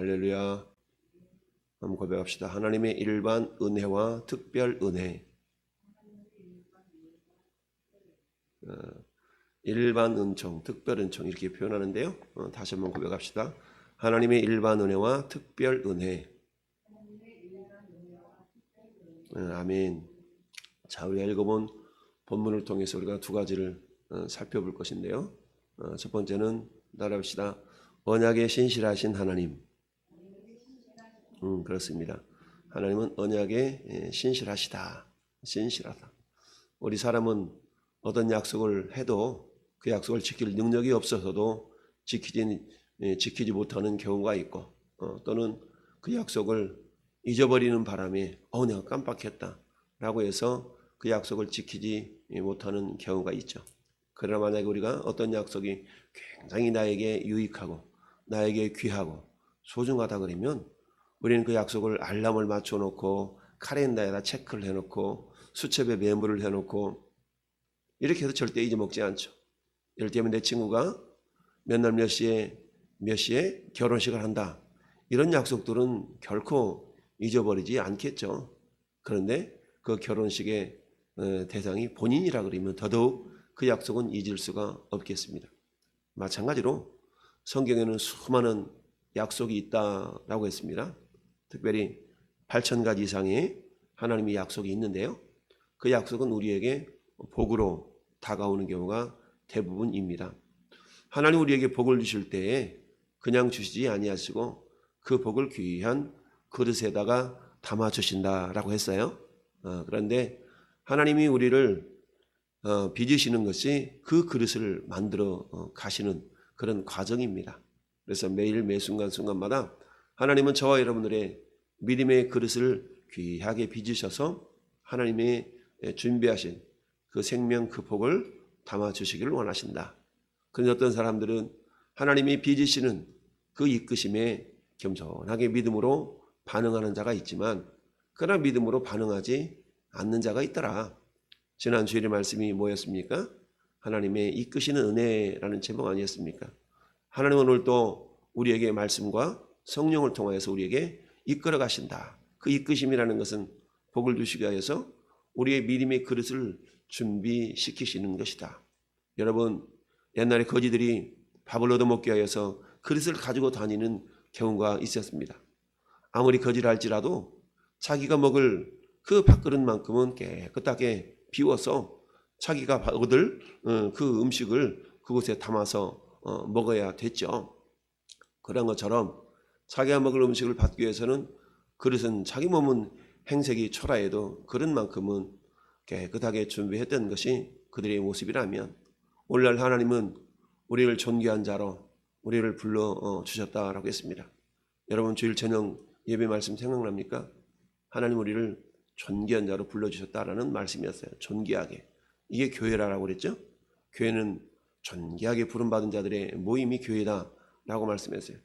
할렐루야. 한번 고백합시다. 하나님의 일반 은혜와 특별 은혜. 일반 은총, 특별 은총 이렇게 표현하는데요. 다시 한번 고백합시다. 하나님의 일반 은혜와 특별 은혜. 아멘. 자, 우리가 읽어본 본문을 통해서 우리가 두 가지를 살펴볼 것인데요. 첫 번째는 따라합시다. 언약에 신실하신 하나님. 그렇습니다. 하나님은 언약에 신실하시다. 신실하다. 우리 사람은 어떤 약속을 해도 그 약속을 지킬 능력이 없어서도 지키지 못하는 경우가 있고, 또는 그 약속을 잊어버리는 바람에 내가 깜빡했다 라고 해서 그 약속을 지키지 못하는 경우가 있죠. 그러나 만약에 우리가 어떤 약속이 굉장히 나에게 유익하고 나에게 귀하고 소중하다 그러면 우리는 그 약속을 알람을 맞춰놓고 카렌더에다 체크를 해놓고 수첩에 메모를 해놓고 이렇게 해서 절대 잊어먹지 않죠. 예를 들면 내 친구가 몇 날 몇 시에 결혼식을 한다. 이런 약속들은 결코 잊어버리지 않겠죠. 그런데 그 결혼식의 대상이 본인이라 그러면 더더욱 그 약속은 잊을 수가 없겠습니다. 마찬가지로 성경에는 수많은 약속이 있다라고 했습니다. 특별히 8,000가지 이상의 하나님의 약속이 있는데요. 그 약속은 우리에게 복으로 다가오는 경우가 대부분입니다. 하나님 우리에게 복을 주실 때에 그냥 주시지 아니하시고 그 복을 귀한 그릇에다가 담아 주신다라고 했어요. 그런데 하나님이 우리를 빚으시는 것이 그 그릇을 만들어 가시는 그런 과정입니다. 그래서 매일 매 순간순간마다 하나님은 저와 여러분들의 믿음의 그릇을 귀하게 빚으셔서 하나님이 준비하신 그 생명 그 복을 담아주시기를 원하신다. 그런데 어떤 사람들은 하나님이 빚으시는 그 이끄심에 겸손하게 믿음으로 반응하는 자가 있지만 그러나 믿음으로 반응하지 않는 자가 있더라. 지난 주일의 말씀이 뭐였습니까? 하나님의 이끄시는 은혜라는 제목 아니었습니까? 하나님은 오늘 또 우리에게 말씀과 성령을 통하여서 우리에게 이끌어 가신다. 그 이끄심이라는 것은 복을 주시기 위해서 우리의 믿음의 그릇을 준비시키시는 것이다. 여러분, 옛날에 거지들이 밥을 얻어먹기 위해서 그릇을 가지고 다니는 경우가 있었습니다. 아무리 거지를 할지라도 자기가 먹을 그 밥그릇만큼은 깨끗하게 비워서 자기가 얻을 그 음식을 그곳에 담아서 먹어야 됐죠. 그런 것처럼 자기가 먹을 음식을 받기 위해서는 그릇은 자기 몸은 행색이 초라해도 그릇만큼은 깨끗하게 준비했던 것이 그들의 모습이라면 오늘날 하나님은 우리를 존귀한 자로 우리를 불러주셨다라고 했습니다. 여러분 주일 저녁 예배 말씀 생각납니까? 하나님 우리를 존귀한 자로 불러주셨다라는 말씀이었어요. 존귀하게. 이게 교회라고 그랬죠? 교회는 존귀하게 부름받은 자들의 모임이 교회다라고 말씀했어요.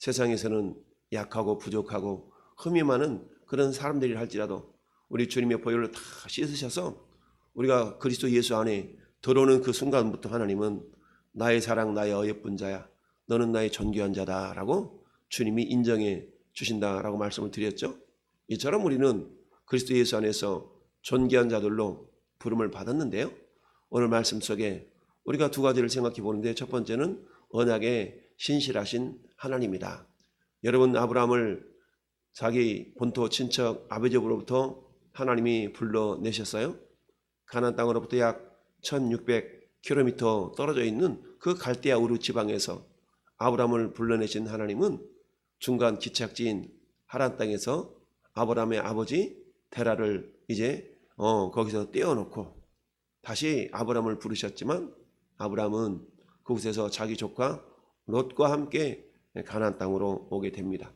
세상에서는 약하고 부족하고 흠이 많은 그런 사람들이 할지라도 우리 주님의 보혈로 다 씻으셔서 우리가 그리스도 예수 안에 들어오는 그 순간부터 하나님은 나의 사랑 나의 어여쁜 자야 너는 나의 존귀한 자다라고 주님이 인정해 주신다라고 말씀을 드렸죠. 이처럼 우리는 그리스도 예수 안에서 존귀한 자들로 부름을 받았는데요. 오늘 말씀 속에 우리가 두 가지를 생각해 보는데 첫 번째는 언약에 신실하신 하나님이다. 여러분 아브라함을 자기 본토 친척 아버지로부터 하나님이 불러내셨어요. 가나안 땅으로부터 약 1600km 떨어져 있는 그 갈대아 우르 지방에서 아브라함을 불러내신 하나님은 중간 기착지인 하란 땅에서 아브라함의 아버지 데라를 이제 거기서 떼어놓고 다시 아브라함을 부르셨지만 아브라함은 그곳에서 자기 조카 롯과 함께 가나안 땅으로 오게 됩니다.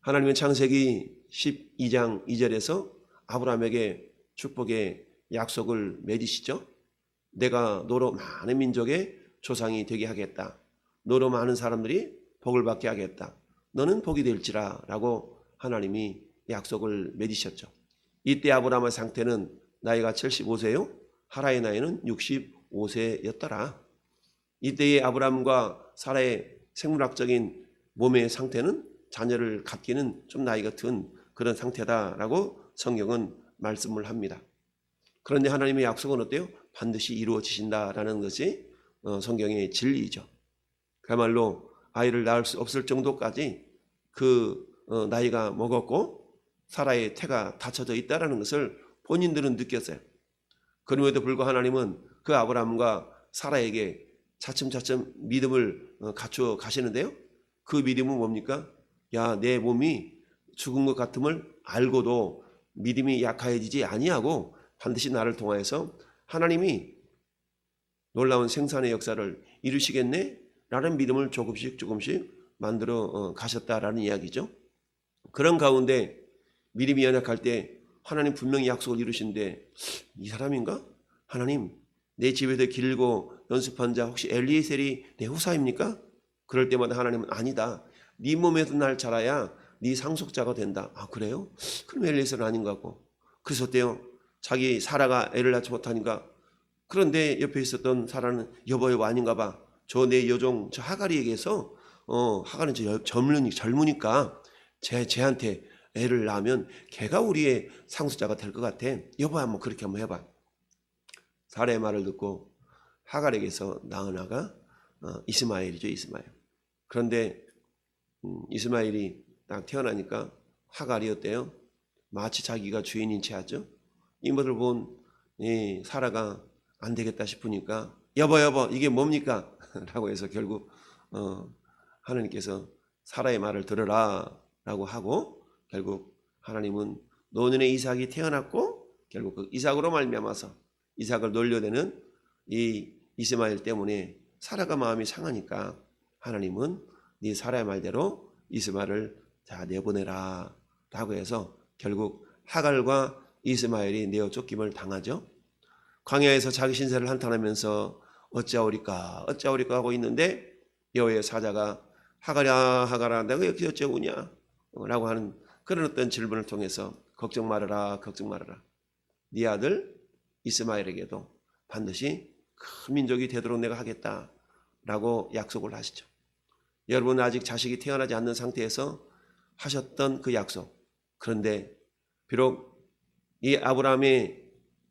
하나님은 창세기 12장 2절에서 아브라함에게 축복의 약속을 맺으시죠. 내가 너로 많은 민족의 조상이 되게 하겠다. 너로 많은 사람들이 복을 받게 하겠다. 너는 복이 될지라 라고 하나님이 약속을 맺으셨죠. 이때 아브라함의 상태는 나이가 75세요. 하라의 나이는 65세였더라. 이때의 아브라함과 사라의 생물학적인 몸의 상태는 자녀를 갖기는 좀 나이가 든 그런 상태다라고 성경은 말씀을 합니다. 그런데 하나님의 약속은 어때요? 반드시 이루어지신다라는 것이 성경의 진리죠. 그야말로 아이를 낳을 수 없을 정도까지 그 나이가 먹었고 사라의 태가 닫혀져 있다는 것을 본인들은 느꼈어요. 그럼에도 불구하고 하나님은 그 아브라함과 사라에게 차츰차츰 믿음을 갖추어 가시는데요. 그 믿음은 뭡니까? 야, 내 몸이 죽은 것 같음을 알고도 믿음이 약해지지 아니하고 반드시 나를 통하여서 하나님이 놀라운 생산의 역사를 이루시겠네? 라는 믿음을 조금씩 만들어 가셨다라는 이야기죠. 그런 가운데 믿음이 연약할 때 하나님 분명히 약속을 이루신데 이 사람인가? 하나님, 내 집에서 길고 연습한 자 혹시 엘리에셀이 내 후사입니까? 그럴 때마다 하나님은 아니다. 네 몸에서 날 자라야 네 상속자가 된다. 아, 그래요? 그럼 엘리에셀은 아닌 것 같고. 그래서 어때요? 자기 사라가 애를 낳지 못하니까 그런데 옆에 있었던 사라는 여보 아닌가 봐. 저 내 여종 저 하갈이에게서 하갈은 젊으니까 쟤한테 애를 낳으면 걔가 우리의 상속자가 될 것 같아. 여보야 뭐 그렇게 한번 해봐. 사라의 말을 듣고 하갈에게서 낳은 아가 이스마엘이죠. 이스마엘. 그런데 이스마엘이 딱 태어나니까 하갈이 어때요? 마치 자기가 주인인 채 하죠. 이모들 본 사라가 안 되겠다 싶으니까 여보 이게 뭡니까? 라고 해서 결국 하나님께서 사라의 말을 들으라 라고 하고 결국 하나님은 노년의 이삭이 태어났고 결국 그 이삭으로 말미암아서 이삭을 놀려대는 이 이스마엘 때문에 사라가 마음이 상하니까 하나님은 네 사라의 말대로 이스마엘을 다 내보내라 라고 해서 결국 하갈과 이스마엘이 내어 쫓김을 당하죠. 광야에서 자기 신세를 한탄하면서 어찌하오리까 하고 있는데 여호와의 사자가 하갈아 내가 여기 어찌하오냐 라고 하는 그런 어떤 질문을 통해서 걱정 말아라 네 아들 이스마엘에게도 반드시 큰 민족이 되도록 내가 하겠다 라고 약속을 하시죠. 여러분 아직 자식이 태어나지 않는 상태에서 하셨던 그 약속, 그런데 비록 이 아브라함의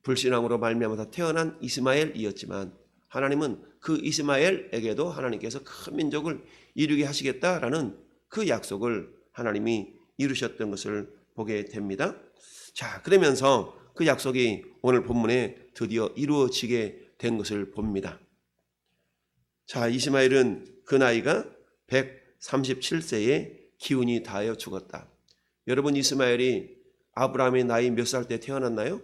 불신앙으로 말미암아서 태어난 이스마엘이었지만 하나님은 그 이스마엘에게도 하나님께서 큰 민족을 이루게 하시겠다라는 그 약속을 하나님이 이루셨던 것을 보게 됩니다. 자, 그러면서 그 약속이 오늘 본문에 드디어 이루어지게 된 것을 봅니다. 자, 이스마엘은 그 나이가 137세에 기운이 다하여 죽었다. 여러분 이스마엘이 아브라함의 나이 몇 살 때 태어났나요?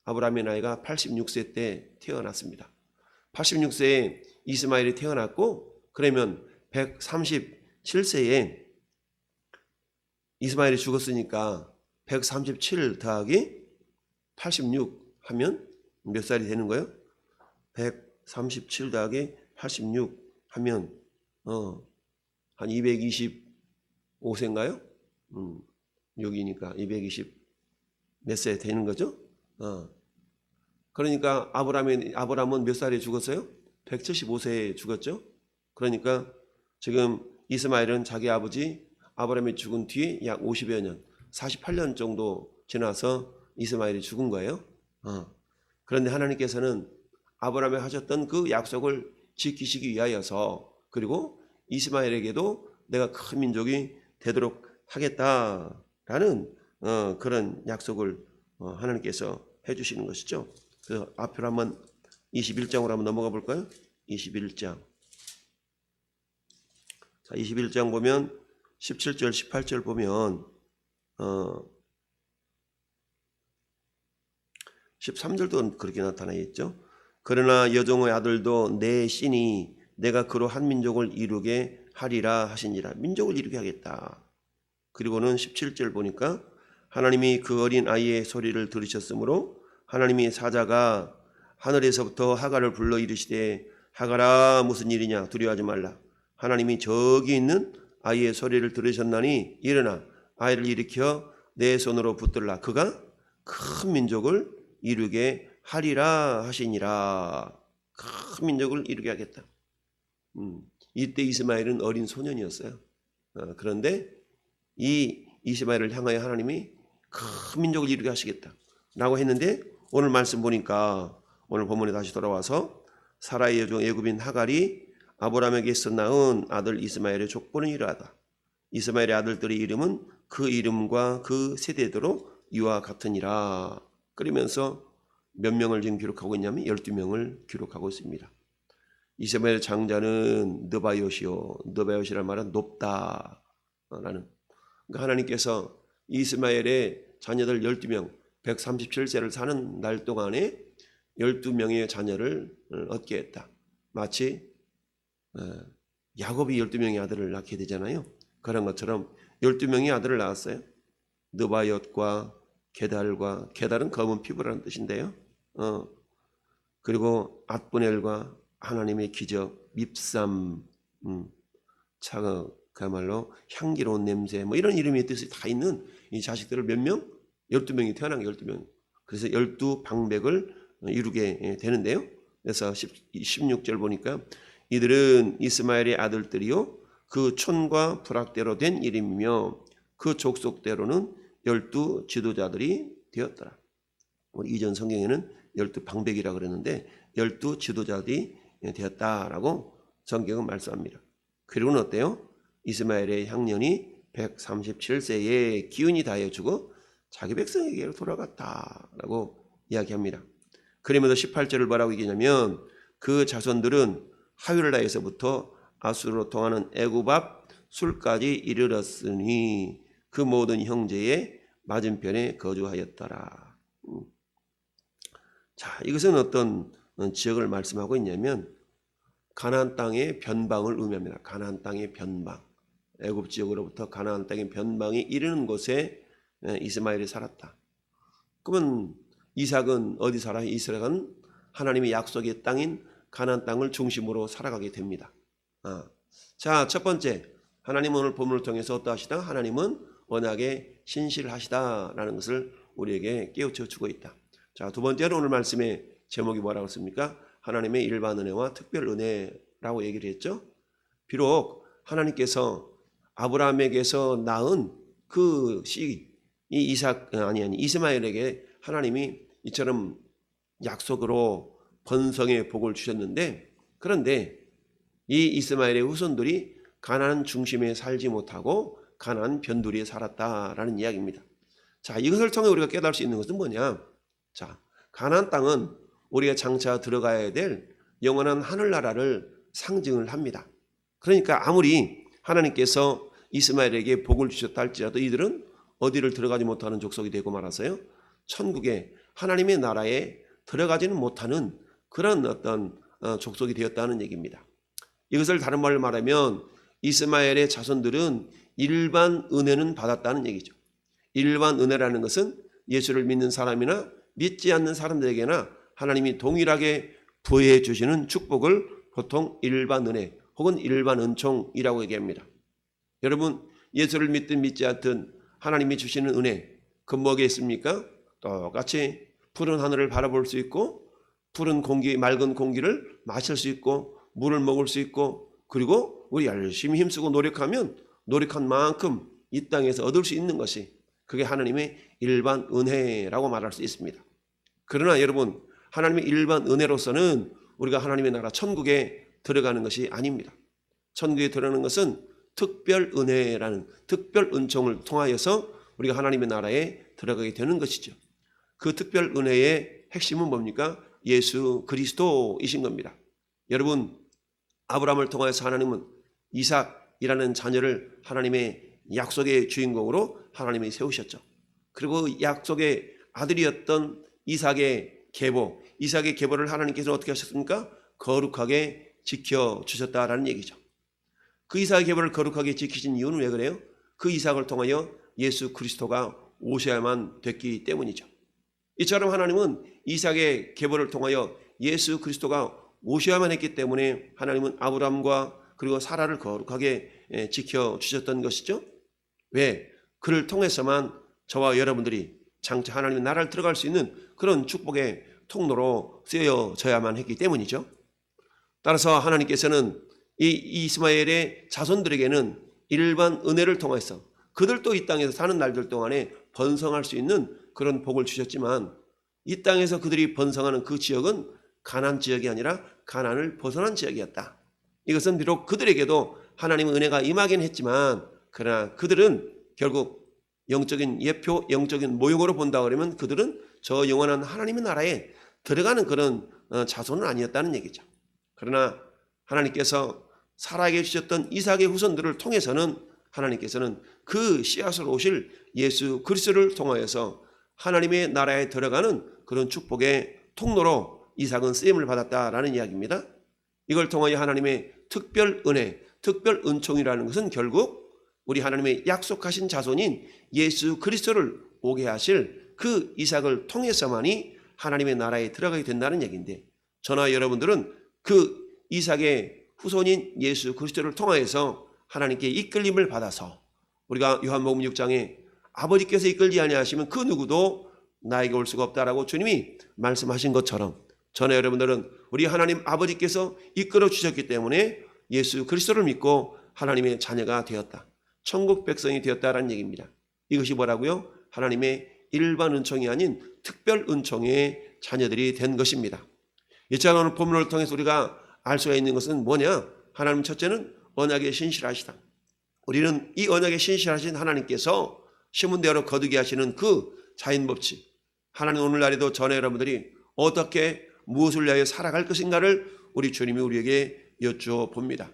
아브라함의 나이가 86세 때 태어났습니다. 86세에 이스마엘이 태어났고 그러면 137세에 이스마엘이 죽었으니까 137 더하기 86 하면 몇 살이 되는 거예요? 137 더하기 86 하면 한 225세인가요? 여기니까 220 몇 세 되는 거죠? 그러니까 아브라함은 몇 살에 죽었어요? 175세에 죽었죠? 그러니까 지금 이스마엘은 자기 아버지 아브라함이 죽은 뒤에 약 50여 년, 48년 정도 지나서 이스마엘이 죽은 거예요. 그런데 하나님께서는 아브라함에 하셨던 그 약속을 지키시기 위하여서 그리고 이스마엘에게도 내가 큰 민족이 되도록 하겠다라는 그런 약속을 하나님께서 해주시는 것이죠. 그래서 앞으로 한번 21장으로 한번 넘어가 볼까요? 21장. 자, 21장 보면 17절, 18절 보면 13절도 그렇게 나타나 있죠. 그러나 여종의 아들도 내 신이 내가 그로 한 민족을 이루게 하리라 하시니라. 민족을 이루게 하겠다. 그리고는 17절 보니까 하나님이 그 어린 아이의 소리를 들으셨으므로 하나님이 사자가 하늘에서부터 하갈을 불러 이르시되 하갈아 무슨 일이냐 두려워하지 말라. 하나님이 저기 있는 아이의 소리를 들으셨나니 일어나 아이를 일으켜 내 손으로 붙들라. 그가 큰 민족을 이루게 하리라 하시니라. 큰 민족을 이루게 하겠다. 이때 이스마엘은 어린 소년이었어요. 그런데 이 이스마엘을 향하여 하나님이 큰 민족을 이루게 하시겠다라고 했는데, 오늘 말씀 보니까 오늘 본문에 다시 돌아와서 사라의 여종 애굽인 하갈이 아브라함에게서 낳은 아들 이스마엘의 족보는 이러하다. 이스마엘의 아들들의 이름은 그 이름과 그 세대대로 이와 같으니라. 그러면서 몇 명을 지금 기록하고 있냐면 12명을 기록하고 있습니다. 이스마엘 장자는 느바요시요. 느바요시란 말은 높다라는. 그러니까 하나님께서 이스마엘의 자녀들 12명, 137세를 사는 날 동안에 12명의 자녀를 얻게 했다. 마치 야곱이 12명의 아들을 낳게 되잖아요. 그런 것처럼 12명의 아들을 낳았어요. 느바옅과 게달과, 게달은 검은 피부라는 뜻인데요. 그리고 앗브넬과 하나님의 기적, 밉삼, 그야말로 향기로운 냄새, 뭐 이런 이름의 뜻이 다 있는 이 자식들을 몇 명? 12명이 태어난 게 12명. 그래서 12방백을 이루게 되는데요. 그래서 16절 보니까 이들은 이스마엘의 아들들이요 그 촌과 부락대로 된 이름이며 그 족속대로는 12 지도자들이 되었더라. 이전 성경에는 12방백이라 그랬는데 12 지도자들이 되었다라고 성경은 말씀합니다. 그리고는 어때요? 이스마엘의 향년이 137세에 기운이 다해 주고 자기 백성에게로 돌아갔다라고 이야기합니다. 그러면서 18절을 뭐라고 얘기냐면 그 자손들은 하윌라에서부터 아수르로 통하는 애굽 앞 술까지 이르렀으니 그 모든 형제의 맞은편에 거주하였더라. 자, 이것은 어떤 지역을 말씀하고 있냐면 가나안 땅의 변방을 의미합니다. 가나안 땅의 변방. 애굽 지역으로부터 가나안 땅의 변방이 이르는 곳에 이스마엘이 살았다. 그러면 이삭은 어디 살아요? 이스라엘은 하나님의 약속의 땅인 가나안 땅을 중심으로 살아가게 됩니다. 자, 첫 번째, 하나님은 오늘 본문을 통해서 어떠하시다? 하나님은 언약에 신실하시다라는 것을 우리에게 깨우쳐 주고 있다. 자, 두 번째로 오늘 말씀의 제목이 뭐라고 했습니까? 하나님의 일반 은혜와 특별 은혜라고 얘기를 했죠. 비록 하나님께서 아브라함에게서 낳은 그 씨, 이스마엘에게 하나님이 이처럼 약속으로 번성의 복을 주셨는데, 그런데 이 이스마엘의 후손들이 가나안 중심에 살지 못하고 가나안 변두리에 살았다라는 이야기입니다. 자, 이것을 통해 우리가 깨달을 수 있는 것은 뭐냐? 자, 가나안 땅은 우리가 장차 들어가야 될 영원한 하늘나라를 상징을 합니다. 그러니까 아무리 하나님께서 이스마엘에게 복을 주셨다 할지라도 이들은 어디를 들어가지 못하는 족속이 되고 말아서요, 천국에 하나님의 나라에 들어가지는 못하는 그런 어떤 족속이 되었다는 얘기입니다. 이것을 다른 말로 말하면 이스마엘의 자손들은 일반 은혜는 받았다는 얘기죠. 일반 은혜라는 것은 예수를 믿는 사람이나 믿지 않는 사람들에게나 하나님이 동일하게 부여해 주시는 축복을 보통 일반 은혜 혹은 일반 은총이라고 얘기합니다. 여러분, 예수를 믿든 믿지 않든 하나님이 주시는 은혜, 그 뭐가 있습니까? 똑같이 푸른 하늘을 바라볼 수 있고, 푸른 공기, 맑은 공기를 마실 수 있고, 물을 먹을 수 있고, 그리고 우리 열심히 힘쓰고 노력하면 노력한 만큼 이 땅에서 얻을 수 있는 것이, 그게 하나님의 일반 은혜라고 말할 수 있습니다. 그러나 여러분, 하나님의 일반 은혜로서는 우리가 하나님의 나라 천국에 들어가는 것이 아닙니다. 천국에 들어가는 것은 특별 은혜라는 특별 은총을 통하여서 우리가 하나님의 나라에 들어가게 되는 것이죠. 그 특별 은혜의 핵심은 뭡니까? 예수 그리스도이신 겁니다. 여러분, 아브라함을 통하여서 하나님은 이삭이라는 자녀를 하나님의 약속의 주인공으로 하나님이 세우셨죠. 그리고 약속의 아들이었던 이삭의 계보를 하나님께서 어떻게 하셨습니까? 거룩하게 지켜주셨다라는 얘기죠. 그 이삭의 계보를 거룩하게 지키신 이유는 왜 그래요? 그 이삭을 통하여 예수 그리스도가 오셔야만 됐기 때문이죠. 이처럼 하나님은 이삭의 계보를 통하여 예수 그리스도가 오셔야만 했기 때문에 하나님은 아브라함과 그리고 사라를 거룩하게 지켜주셨던 것이죠. 왜? 그를 통해서만 저와 여러분들이 장차 하나님의 나라를 들어갈 수 있는 그런 축복의 통로로 쓰여져야만 했기 때문이죠. 따라서 하나님께서는 이 이스마엘의 자손들에게는 일반 은혜를 통해서 그들도 이 땅에서 사는 날들 동안에 번성할 수 있는 그런 복을 주셨지만 이 땅에서 그들이 번성하는 그 지역은 가나안 지역이 아니라 가나안을 벗어난 지역이었다. 이것은 비록 그들에게도 하나님의 은혜가 임하긴 했지만 그러나 그들은 결국 영적인 예표, 영적인 모형으로 본다 그러면 그들은 저 영원한 하나님의 나라에 들어가는 그런 자손은 아니었다는 얘기죠. 그러나 하나님께서 사라에게 주셨던 이삭의 후손들을 통해서는 하나님께서는 그 씨앗으로 오실 예수 그리스도를 통하여서 하나님의 나라에 들어가는 그런 축복의 통로로 이삭은 쓰임을 받았다라는 이야기입니다. 이걸 통하여 하나님의 특별 은혜, 특별 은총이라는 것은 결국 우리 하나님의 약속하신 자손인 예수 그리스도를 오게 하실 그 이삭을 통해서만이 하나님의 나라에 들어가게 된다는 얘기인데, 저나 여러분들은 그 이삭의 후손인 예수 그리스도를 통하여서 하나님께 이끌림을 받아서 우리가 요한복음 6장에 아버지께서 이끌지 아니하시면 그 누구도 나에게 올 수가 없다라고 주님이 말씀하신 것처럼 저나 여러분들은 우리 하나님 아버지께서 이끌어 주셨기 때문에 예수 그리스도를 믿고 하나님의 자녀가 되었다. 천국 백성이 되었다라는 얘기입니다. 이것이 뭐라고요? 하나님의 일반 은총이 아닌 특별 은총의 자녀들이 된 것입니다. 이처럼 오늘 본문을 통해서 우리가 알 수가 있는 것은 뭐냐? 하나님 첫째는 언약에 신실하시다. 우리는 이 언약에 신실하신 하나님께서 신문대로 거두게 하시는 그 자연법칙, 하나님 오늘날에도 전에 여러분들이 어떻게 무엇을 위하여 살아갈 것인가를 우리 주님이 우리에게 여쭈어봅니다.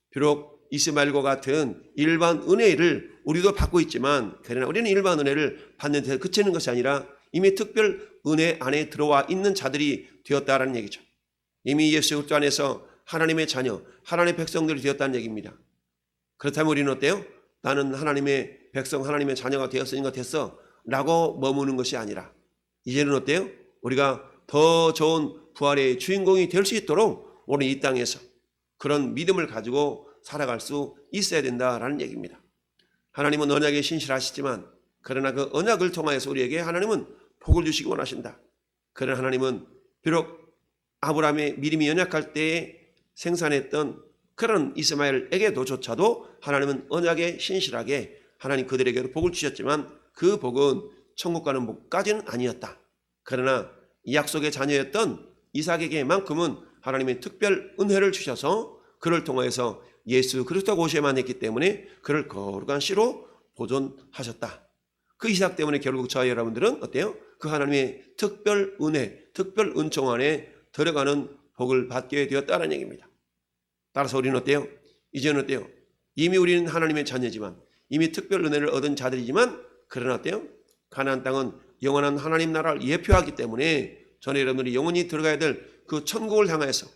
비록 이스마엘과 같은 일반 은혜를 우리도 받고 있지만 그러나 우리는 일반 은혜를 받는 데 그치는 것이 아니라 이미 특별 은혜 안에 들어와 있는 자들이 되었다라는 얘기죠. 이미 예수 그리스도 안에서 하나님의 자녀, 하나님의 백성들이 되었다는 얘기입니다. 그렇다면 우리는 어때요? 나는 하나님의 백성, 하나님의 자녀가 되었으니까 됐어 라고 머무는 것이 아니라 이제는 어때요? 우리가 더 좋은 부활의 주인공이 될 수 있도록 오늘 이 땅에서 그런 믿음을 가지고 살아갈 수 있어야 된다라는 얘기입니다. 하나님은 언약에 신실하시지만 그러나 그 언약을 통하여서 우리에게 하나님은 복을 주시기 원하신다. 그러나 하나님은 비록 아브라함의 믿음이 연약할 때에 생산했던 그런 이스마엘에게도조차도 하나님은 언약에 신실하게 하나님 그들에게도 복을 주셨지만 그 복은 천국 가는 복까지는 아니었다. 그러나 이 약속의 자녀였던 이삭에게만큼은 하나님의 특별 은혜를 주셔서 그를 통해서 예수 그리스도가 오셔야만 했기 때문에 그를 거룩한 씨로 보존하셨다. 그 이삭 때문에 결국 저와 여러분들은 어때요? 그 하나님의 특별 은혜, 특별 은총 안에 들어가는 복을 받게 되었다는 얘기입니다. 따라서 우리는 어때요? 이제는 어때요? 이미 우리는 하나님의 자녀지만 이미 특별 은혜를 얻은 자들이지만 그러나 어때요? 가나안 땅은 영원한 하나님 나라를 예표하기 때문에 저는 여러분들이 영원히 들어가야 될 그 천국을 향해서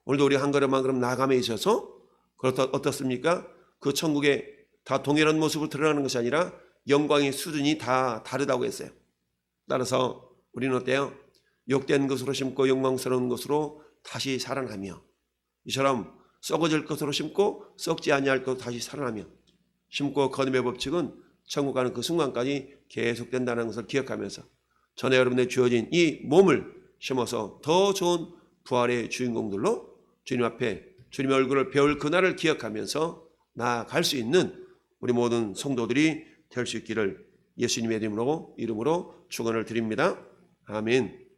오늘도 우리 한 걸음 한 걸음 나아감에 있어서 그렇다 어떻습니까? 그 천국에 다 동일한 모습으로 드러나는 것이 아니라 영광의 수준이 다 다르다고 했어요. 따라서 우리는 어때요? 욕된 것으로 심고 영광스러운 것으로 다시 살아나며 이처럼 썩어질 것으로 심고 썩지 아니할 것으로 다시 살아나며 심고 거듭의 법칙은 천국 가는 그 순간까지 계속된다는 것을 기억하면서 전에 여러분의 주어진 이 몸을 심어서 더 좋은 부활의 주인공들로 주님 앞에 주님의 얼굴을 배울 그날을 기억하면서 나아갈 수 있는 우리 모든 성도들이 될 수 있기를 예수님의 이름으로 축원을 드립니다. 아멘.